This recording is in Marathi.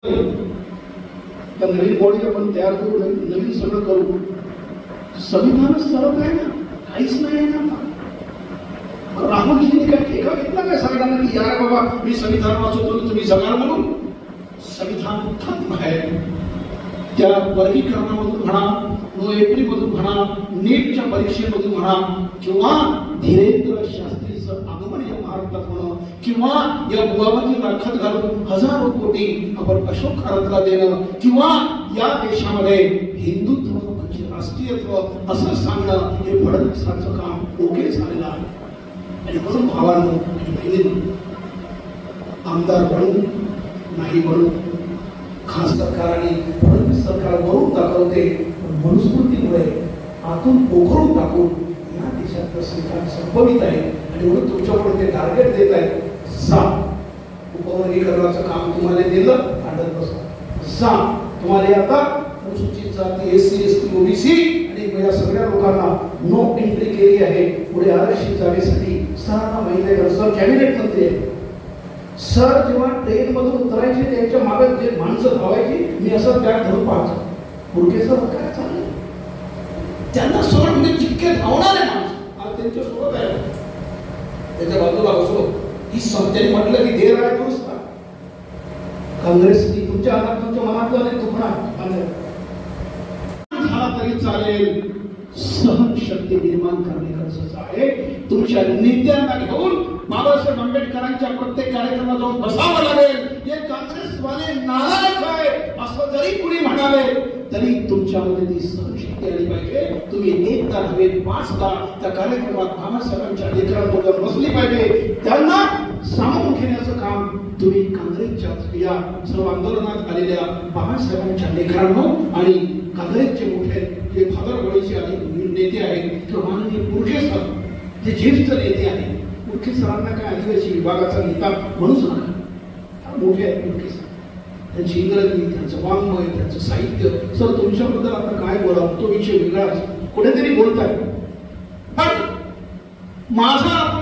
तर नवीन बॉडी आपण तयार करू, नवीन सगळं करू. संविधान सरळ आहे ना, काहीच नाही आहे ना. राहुलजींनी काय ठेका घेतला काय संविधान की यार बाबा मी संविधान वाचवतो तुम्ही जगाल म्हणून? संविधान खत्म आहे. त्या वर्गीकरणामधून म्हणा, नो एंट्री मधून म्हणा, नीटच्या परीक्षेमधून म्हणा, किंवा धीरेंद्र शास्त्रीचं आगमन या महाराष्ट्रात म्हणा, किंवा या बुवाबाजीला खत घालून हजारो कोटी आपण अशोक खरातला देणं, किंवा या देशामध्ये हिंदुत्व म्हणजे राष्ट्रीयत्व असं सांगणं, हे फडणवीसांचं काम ओके झालेलं आहे. आणि म्हणून भावांनो आणि बहिणींनो, आमदार बनून नाही बनून खास सरकारने फडणवीस सरकार वरून दाखवते, मनुस्मृतीमुळे आतून पोखरून टाकून या देशातलं सरकार संपवित आहे. आणि म्हणून तुमच्याकडून ते टार्गेट देत आहेत. उपवर्गीकरणाचं काम तुम्हाला दिलं, आढळत बसा. तुम्हाला आता अनुसूचित जाती, एससी, एसटी, ओबीसी आणि या सगळ्या लोकांना नो एंट्री केली आहे. पुढे आरक्षित जागेसाठी सरांना माहिती आहे. सर कॅबिनेट मंत्री आहे. सर जेव्हा ट्रेन मधून उतरायचे त्यांच्या मागे जे माणसं धावायची, मी असं त्या धरून पाहतो. पुढकेसर काय चाललं त्यांना सोड, म्हणजे जितके धावणारे माणसं आज त्यांच्या सोबत आहे. त्याच्या बाजूला बसलो ही संस्थेने म्हटलं की देर आहे दुरुस्त. काँग्रेसनी तुमच्या हातात, तुमच्या मनातलं नाही दुखणा झाला तरी चालेल, सहनशक्ती निर्माण करणे गरजेचं आहे. तुमच्या नेत्यांना घेऊन बाबासाहेब आंबेडकरांच्या प्रत्येक कार्यक्रमात जाऊन बसावं लागेल. हे काँग्रेसवाले नालायक आहे असं जरी कुणी म्हणाले तरी तुमच्यामध्ये ती सहनशक्ती आली पाहिजे. तुम्ही एक तास नव्हे 5 तास त्या कार्यक्रमात बाबासाहेबांच्या लेकरांबरोबर बसली पाहिजे. त्यांना सामावून घेण्याचं काम तुम्ही काँग्रेसच्या या सर्व आंदोलनात आलेल्या बाबासाहेबांच्या लेकरांनो आणि काँग्रेसचे मोठे जे फादरवडीचे आणि नेते आहेत किंवा माननीय पुरके सर जे ज्येष्ठ नेते आहेत. पुरके सरांना काय आदिवासी विभागाचा नेता म्हणूच नका, मोठे आहेत पुरके सर. त्यांची इंग्रजी, त्यांचं वाङ्मय, त्यांचं साहित्य. सर तुमच्याबद्दल आता काय बोलावं तो विषय वेगळाच, कुठेतरी बोलताय. पण माझा